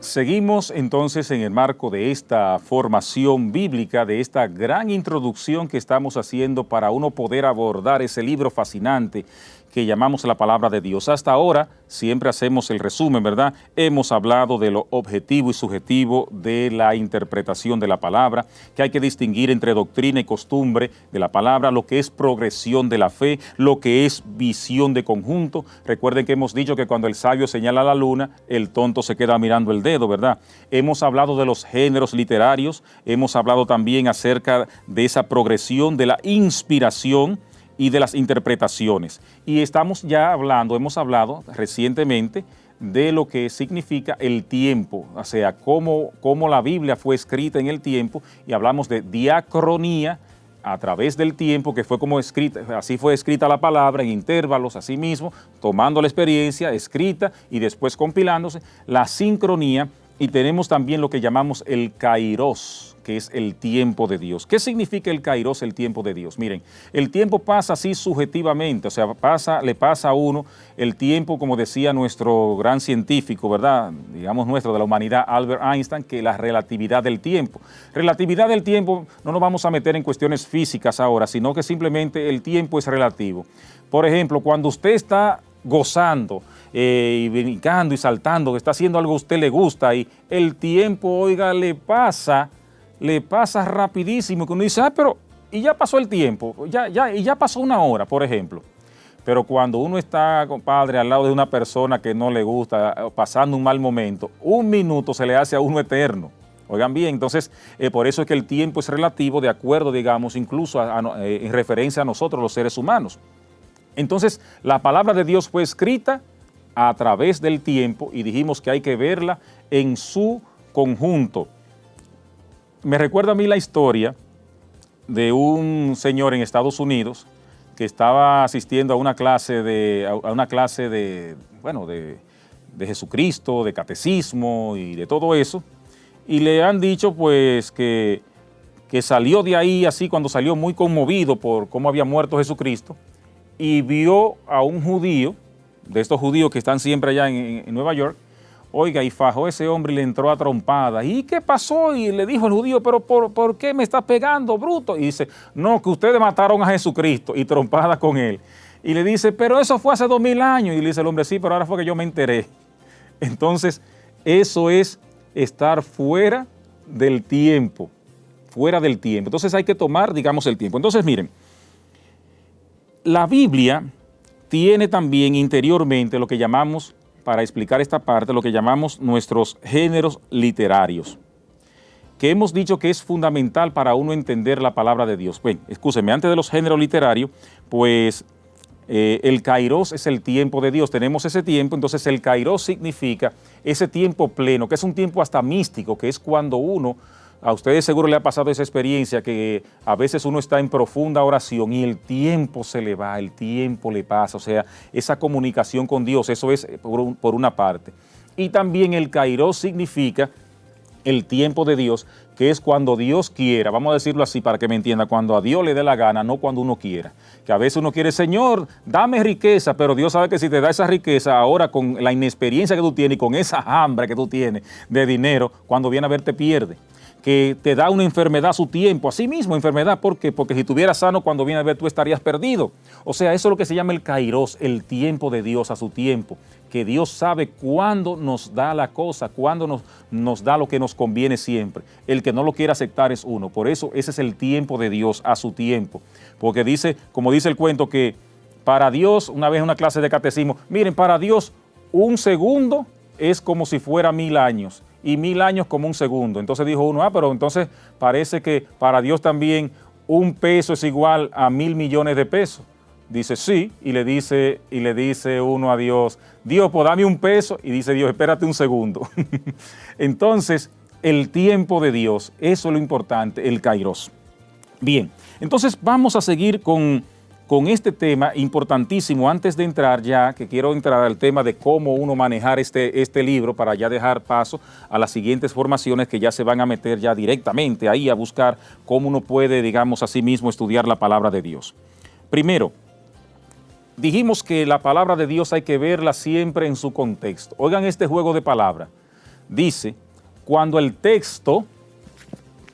Seguimos entonces en el marco de esta formación bíblica, de esta gran introducción que estamos haciendo para uno poder abordar ese libro fascinante que llamamos la palabra de Dios. Hasta ahora siempre hacemos el resumen, ¿verdad? Hemos hablado de lo objetivo y subjetivo de la interpretación de la palabra, que hay que distinguir entre doctrina y costumbre de la palabra, lo que es progresión de la fe, lo que es visión de conjunto. Recuerden que hemos dicho que cuando el sabio señala la luna, el tonto se queda mirando el dedo, ¿verdad? Hemos hablado de los géneros literarios, hemos hablado también acerca de esa progresión de la inspiración y de las interpretaciones. Y hemos hablado recientemente de lo que significa el tiempo, o sea, cómo la Biblia fue escrita en el tiempo, y hablamos de diacronía a través del tiempo, que fue como escrita, así fue escrita la palabra en intervalos, así mismo, tomando la experiencia escrita y después compilándose, la sincronía, y tenemos también lo que llamamos el kairos, que es el tiempo de Dios. ¿Qué significa el kairos, el tiempo de Dios? Miren, el tiempo pasa así subjetivamente, o sea, le pasa a uno el tiempo, como decía nuestro gran científico, ¿verdad? Digamos nuestro, de la humanidad, Albert Einstein, que la relatividad del tiempo. Relatividad del tiempo, no nos vamos a meter en cuestiones físicas ahora, sino que simplemente el tiempo es relativo. Por ejemplo, cuando usted está gozando y brincando y saltando, que está haciendo algo que a usted le gusta, y el tiempo, oiga, le pasa rapidísimo, que uno dice, pero y ya pasó el tiempo, y ya pasó una hora, por ejemplo. Pero cuando uno está, compadre, al lado de una persona que no le gusta, pasando un mal momento, un minuto se le hace a uno eterno. Oigan bien, entonces, por eso es que el tiempo es relativo, de acuerdo, digamos, incluso en referencia a nosotros, los seres humanos. Entonces, la palabra de Dios fue escrita a través del tiempo, y dijimos que hay que verla en su conjunto. Me recuerda a mí la historia de un señor en Estados Unidos que estaba asistiendo a una clase de Jesucristo, de catecismo y de todo eso, y le han dicho pues que salió de ahí así, cuando salió muy conmovido por cómo había muerto Jesucristo, y vio a un judío, de estos judíos que están siempre allá en Nueva York, oiga, y fajó ese hombre y le entró a trompada. ¿Y qué pasó? Y le dijo el judío, pero ¿por qué me está pegando, bruto? Y dice, no, que ustedes mataron a Jesucristo, y trompada con él. Y le dice, pero eso fue hace 2000 años. Y le dice el hombre, sí, pero ahora fue que yo me enteré. Entonces, eso es estar fuera del tiempo, Entonces hay que tomar, digamos, el tiempo. Entonces, miren, la Biblia tiene también interiormente lo que llamamos, para explicar esta parte, lo que llamamos nuestros géneros literarios, que hemos dicho que es fundamental para uno entender la palabra de Dios. Bueno, escúcheme, antes de los géneros literarios, pues el kairos es el tiempo de Dios, tenemos ese tiempo, entonces el kairos significa ese tiempo pleno, que es un tiempo hasta místico, que es cuando uno, a ustedes seguro le ha pasado esa experiencia, que a veces uno está en profunda oración y el tiempo se le va, el tiempo le pasa, o sea, esa comunicación con Dios, eso es por una parte. Y también el kairos significa el tiempo de Dios, que es cuando Dios quiera, vamos a decirlo así para que me entienda, cuando a Dios le dé la gana, no cuando uno quiera. Que a veces uno quiere, Señor, dame riqueza, pero Dios sabe que si te da esa riqueza, ahora con la inexperiencia que tú tienes y con esa hambre que tú tienes de dinero, cuando viene a ver te pierde. Que te da una enfermedad a su tiempo, así mismo enfermedad, ¿por qué? Porque si estuvieras sano, cuando viene a ver tú estarías perdido. O sea, eso es lo que se llama el kairos, el tiempo de Dios a su tiempo, que Dios sabe cuándo nos da la cosa, cuándo nos da lo que nos conviene siempre. El que no lo quiere aceptar es uno, por eso ese es el tiempo de Dios a su tiempo, porque dice, como dice el cuento, que para Dios, una vez en una clase de catecismo, miren, para Dios un segundo es como si fuera 1000 años, y 1000 años como un segundo. Entonces dijo uno, pero entonces parece que para Dios también un peso es igual a 1000 millones de pesos. Dice, sí, y le dice uno a Dios, Dios, pues dame un peso, y dice Dios, espérate un segundo. Entonces, el tiempo de Dios, eso es lo importante, el kairos. Bien, entonces vamos a seguir con este tema importantísimo, antes de entrar ya, que quiero entrar al tema de cómo uno manejar este libro, para ya dejar paso a las siguientes formaciones que ya se van a meter ya directamente ahí a buscar cómo uno puede, digamos, así mismo estudiar la palabra de Dios. Primero, dijimos que la palabra de Dios hay que verla siempre en su contexto. Oigan este juego de palabras. dice, cuando el texto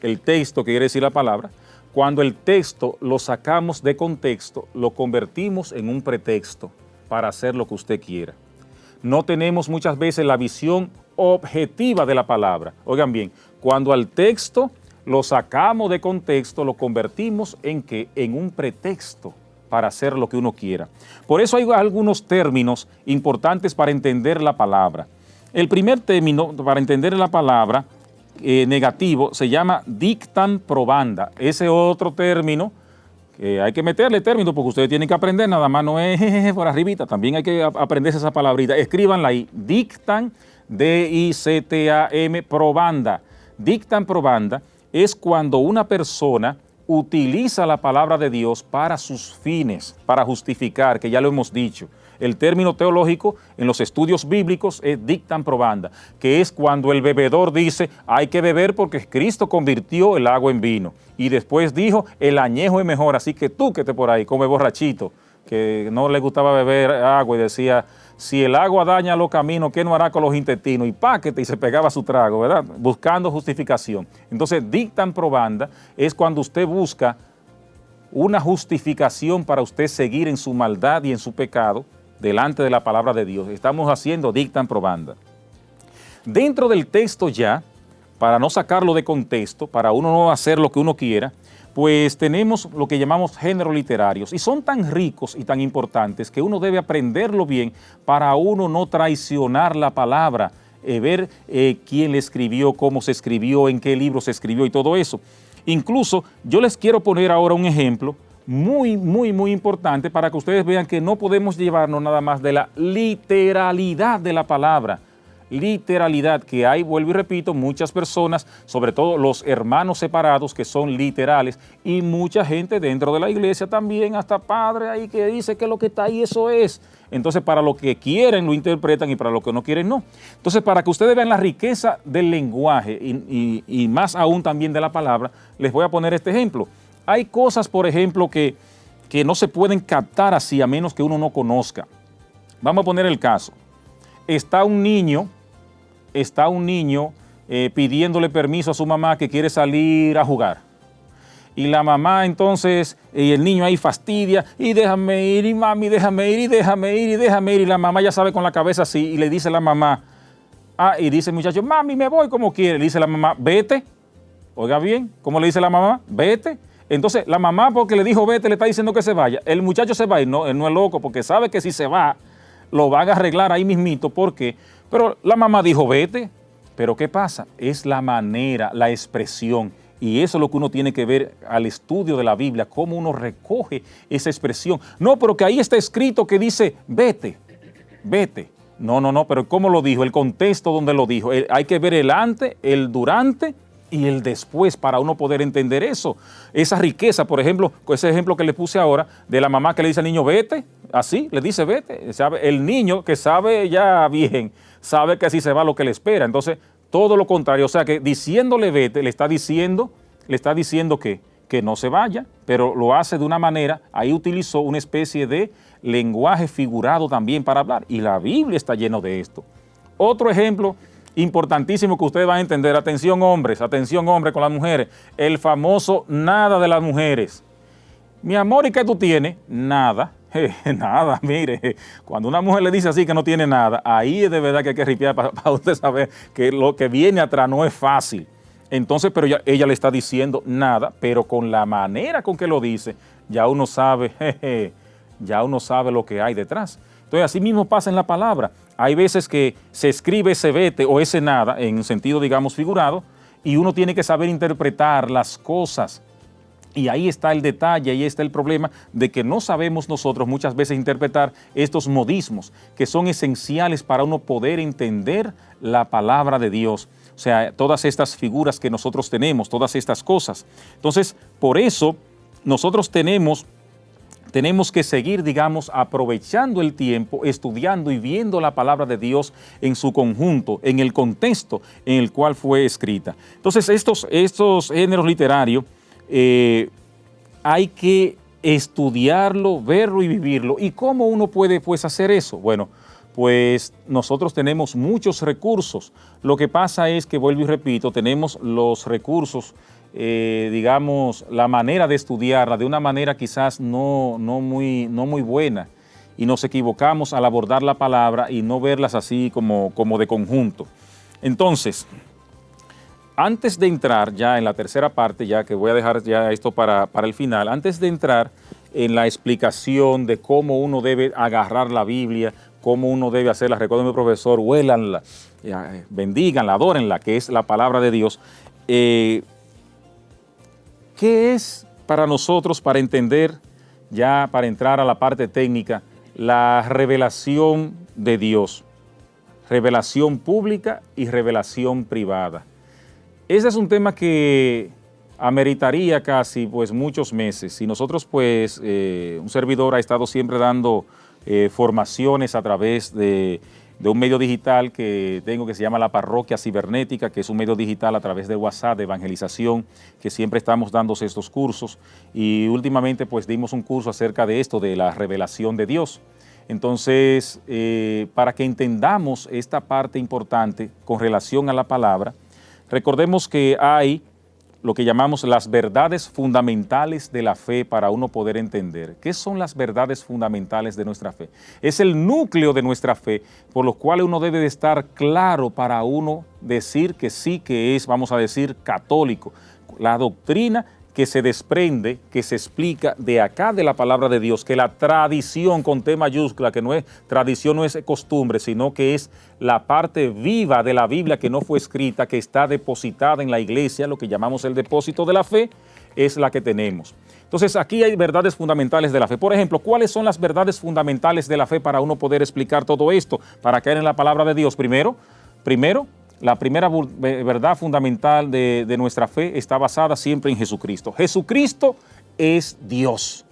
que quiere decir la palabra, cuando el texto lo sacamos de contexto, lo convertimos en un pretexto para hacer lo que usted quiera. No tenemos muchas veces la visión objetiva de la palabra. Oigan bien, cuando al texto lo sacamos de contexto, lo convertimos en ¿qué? En un pretexto para hacer lo que uno quiera. Por eso hay algunos términos importantes para entender la palabra. El primer término para entender la palabra negativo se llama dictam probanda. Ese otro término, que hay que meterle término porque ustedes tienen que aprender, nada más no es por arribita, también hay que aprenderse esa palabrita. Escríbanla ahí, dictam, D-I-C-T-A-M, probanda. Dictam probanda es cuando una persona utiliza la palabra de Dios para sus fines, para justificar, que ya lo hemos dicho. El término teológico en los estudios bíblicos es dictam probanda, que es cuando el bebedor dice, hay que beber porque Cristo convirtió el agua en vino. Y después dijo, el añejo es mejor, así que tú que estés por ahí, come borrachito, que no le gustaba beber agua y decía, si el agua daña los caminos, ¿qué no hará con los intestinos? Y páquete, y se pegaba su trago, ¿verdad? Buscando justificación. Entonces, dictam probanda es cuando usted busca una justificación para usted seguir en su maldad y en su pecado delante de la palabra de Dios. Estamos haciendo dictam probanda. Dentro del texto ya, para no sacarlo de contexto, para uno no hacer lo que uno quiera, pues tenemos lo que llamamos géneros literarios y son tan ricos y tan importantes que uno debe aprenderlo bien para uno no traicionar la palabra, ver quién le escribió, cómo se escribió, en qué libro se escribió y todo eso. Incluso yo les quiero poner ahora un ejemplo muy importante para que ustedes vean que no podemos llevarnos nada más de la literalidad de la palabra. Literalidad que hay, vuelvo y repito, muchas personas, sobre todo los hermanos separados que son literales y mucha gente dentro de la iglesia también, hasta padres ahí que dice que lo que está ahí eso es. Entonces para lo que quieren lo interpretan y para lo que no quieren no. Entonces para que ustedes vean la riqueza del lenguaje y más aún también de la palabra, les voy a poner este ejemplo. Hay cosas, por ejemplo, que no se pueden captar así a menos que uno no conozca. Vamos a poner el caso. Está un niño pidiéndole permiso a su mamá que quiere salir a jugar. Y la mamá entonces, y el niño ahí fastidia, y déjame ir, y mami, déjame ir, y déjame ir, y déjame ir. Y la mamá ya sabe con la cabeza así, y le dice a la mamá, y dice el muchacho, mami, me voy como quiere. Le dice la mamá, vete. Oiga bien, ¿cómo le dice la mamá? Vete. Entonces, la mamá, porque le dijo vete, le está diciendo que se vaya. El muchacho se va y no, él no es loco, porque sabe que si se va, lo van a arreglar ahí mismito. ¿Por qué? Pero la mamá dijo vete. Pero ¿qué pasa? Es la manera, la expresión. Y eso es lo que uno tiene que ver al estudio de la Biblia, cómo uno recoge esa expresión. No, pero que ahí está escrito que dice vete, vete. No, pero ¿cómo lo dijo? El contexto donde lo dijo. Hay que ver el antes, el durante y el después para uno poder entender eso. Esa riqueza, por ejemplo, ese ejemplo que le puse ahora de la mamá que le dice al niño vete, así, le dice vete. ¿Sabe? El niño que sabe ya bien, sabe que así se va lo que le espera. Entonces, todo lo contrario, o sea que diciéndole vete, le está diciendo que no se vaya, pero lo hace de una manera, ahí utilizó una especie de lenguaje figurado también para hablar. Y la Biblia está lleno de esto. Otro ejemplo importantísimo que ustedes van a entender, atención hombres con las mujeres, el famoso nada de las mujeres. Mi amor, ¿y qué tú tienes? Nada. Nada, mire, cuando una mujer le dice así que no tiene nada, ahí es de verdad que hay que ripiar para usted saber que lo que viene atrás no es fácil. Entonces, pero ella le está diciendo nada, pero con la manera con que lo dice, ya uno sabe lo que hay detrás. Entonces, así mismo pasa en la palabra. Hay veces que se escribe ese vete o ese nada, en un sentido, digamos, figurado, y uno tiene que saber interpretar las cosas. Y ahí está el detalle, ahí está el problema de que no sabemos nosotros muchas veces interpretar estos modismos que son esenciales para uno poder entender la palabra de Dios. O sea, todas estas figuras que nosotros tenemos, todas estas cosas. Entonces, por eso nosotros tenemos que seguir, digamos, aprovechando el tiempo, estudiando y viendo la palabra de Dios en su conjunto, en el contexto en el cual fue escrita. Entonces, estos géneros literarios, hay que estudiarlo, verlo y vivirlo. ¿Y cómo uno puede pues hacer eso? Bueno, pues nosotros tenemos muchos recursos. Lo que pasa es que, vuelvo y repito, tenemos los recursos, digamos, la manera de estudiarla de una manera quizás no muy buena, y nos equivocamos al abordar la palabra y no verlas así como de conjunto. Entonces, antes de entrar ya en la tercera parte, ya que voy a dejar ya esto para el final, antes de entrar en la explicación de cómo uno debe agarrar la Biblia, cómo uno debe hacerla, recuerdo a mi profesor, huélanla, bendíganla, adórenla, que es la palabra de Dios. ¿Qué es para nosotros, para entender, ya para entrar a la parte técnica, la revelación de Dios? Revelación pública y revelación privada. Ese es un tema que ameritaría casi pues muchos meses, y nosotros pues un servidor ha estado siempre dando formaciones a través de un medio digital que tengo, que se llama La Parroquia Cibernética, que es un medio digital a través de WhatsApp de evangelización, que siempre estamos dando estos cursos, y últimamente pues dimos un curso acerca de esto, de la revelación de Dios. Entonces, para que entendamos esta parte importante con relación a la palabra, recordemos que hay lo que llamamos las verdades fundamentales de la fe para uno poder entender. ¿Qué son las verdades fundamentales de nuestra fe? Es el núcleo de nuestra fe, por lo cual uno debe de estar claro para uno decir que sí, que es, vamos a decir, católico. La doctrina que se desprende, que se explica de acá de la palabra de Dios, que la tradición con T mayúscula, que no es tradición, no es costumbre, sino que es la parte viva de la Biblia que no fue escrita, que está depositada en la iglesia, lo que llamamos el depósito de la fe, es la que tenemos. Entonces aquí hay verdades fundamentales de la fe. Por ejemplo, ¿cuáles son las verdades fundamentales de la fe para uno poder explicar todo esto, para caer en la palabra de Dios? Primero, la primera verdad fundamental de nuestra fe está basada siempre en Jesucristo. Jesucristo es Dios.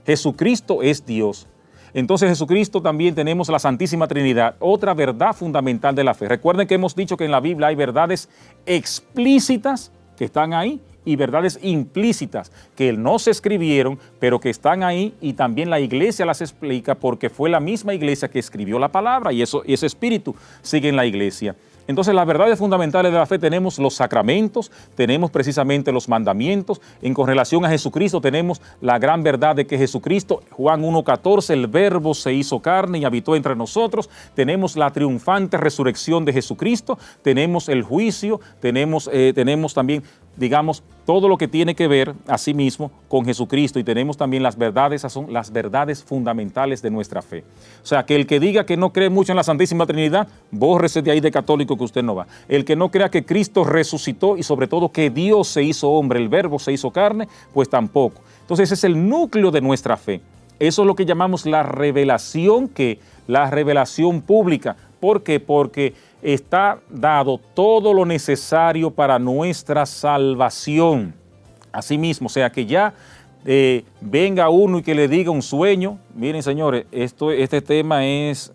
Jesucristo es Dios. Entonces Jesucristo también tenemos la Santísima Trinidad, otra verdad fundamental de la fe. Recuerden que hemos dicho que en la Biblia hay verdades explícitas que están ahí y verdades implícitas que no se escribieron, pero que están ahí, y también la iglesia las explica porque fue la misma iglesia que escribió la palabra, y ese espíritu sigue en la iglesia. Entonces, las verdades fundamentales de la fe, tenemos los sacramentos, tenemos precisamente los mandamientos. Con relación a Jesucristo tenemos la gran verdad de que Jesucristo, Juan 1:14, el Verbo se hizo carne y habitó entre nosotros. Tenemos la triunfante resurrección de Jesucristo, tenemos el juicio, tenemos también, digamos, todo lo que tiene que ver asimismo con Jesucristo, y tenemos también las verdades, esas son las verdades fundamentales de nuestra fe. O sea, que el que diga que no cree mucho en la Santísima Trinidad, bórrese de ahí de católico que usted no va. El que no crea que Cristo resucitó y sobre todo que Dios se hizo hombre, el Verbo se hizo carne, pues tampoco. Entonces ese es el núcleo de nuestra fe. Eso es lo que llamamos la revelación pública. ¿Por qué? Porque está dado todo lo necesario para nuestra salvación. Asimismo, o sea, que ya venga uno y que le diga un sueño. Miren, señores, este tema es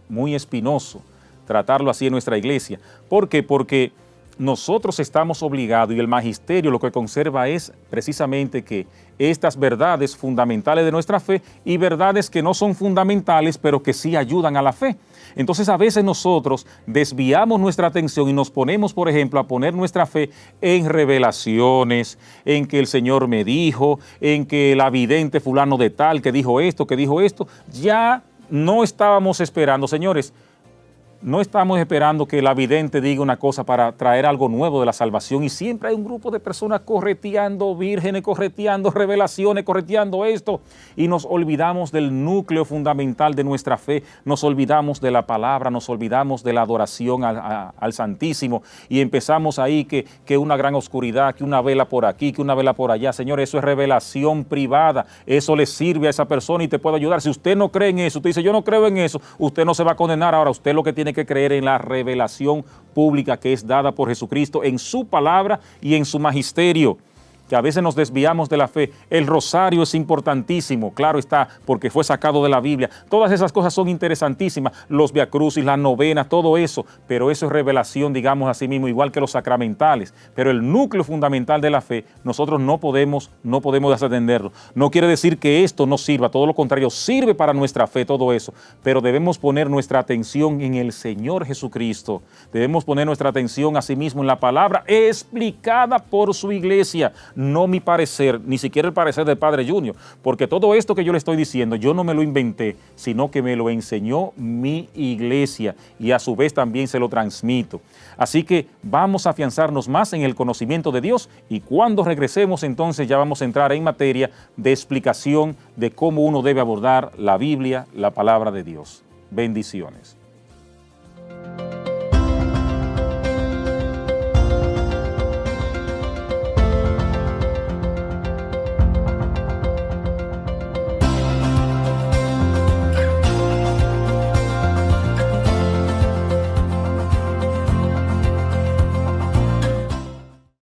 muy espinoso, tratarlo así en nuestra iglesia. ¿Por qué? Porque nosotros estamos obligados, y el magisterio lo que conserva es precisamente que estas verdades fundamentales de nuestra fe y verdades que no son fundamentales, pero que sí ayudan a la fe. Entonces a veces nosotros desviamos nuestra atención y nos ponemos, por ejemplo, a poner nuestra fe en revelaciones, en que el Señor me dijo, en que el vidente fulano de tal que dijo esto. Ya no estábamos esperando, señores. No estamos esperando que el vidente diga una cosa para traer algo nuevo de la salvación, y siempre hay un grupo de personas correteando vírgenes, correteando revelaciones, correteando esto, y nos olvidamos del núcleo fundamental de nuestra fe, nos olvidamos de la palabra, nos olvidamos de la adoración al Santísimo, y empezamos ahí que una gran oscuridad, que una vela por aquí, que una vela por allá. Señores, eso es revelación privada, eso le sirve a esa persona y te puede ayudar. Si usted no cree en eso, usted dice yo no creo en eso, usted no se va a condenar. Ahora usted lo que tiene que creer en la revelación pública que es dada por Jesucristo en su palabra y en su magisterio. que a veces nos desviamos de la fe. El rosario es importantísimo, claro está, porque fue sacado de la Biblia. Todas esas cosas son interesantísimas, los viacrucis, las novenas, todo eso, pero eso es revelación, digamos así mismo, igual que los sacramentales. Pero el núcleo fundamental de la fe, nosotros no podemos desatenderlo. No quiere decir que esto no sirva, todo lo contrario, sirve para nuestra fe todo eso, pero debemos poner nuestra atención en el Señor Jesucristo. Debemos poner nuestra atención asimismo en la palabra explicada por su iglesia, no mi parecer, ni siquiera el parecer del Padre Junior, porque todo esto que yo le estoy diciendo, yo no me lo inventé, sino que me lo enseñó mi iglesia y a su vez también se lo transmito. Así que vamos a afianzarnos más en el conocimiento de Dios y cuando regresemos entonces ya vamos a entrar en materia de explicación de cómo uno debe abordar la Biblia, la palabra de Dios. Bendiciones.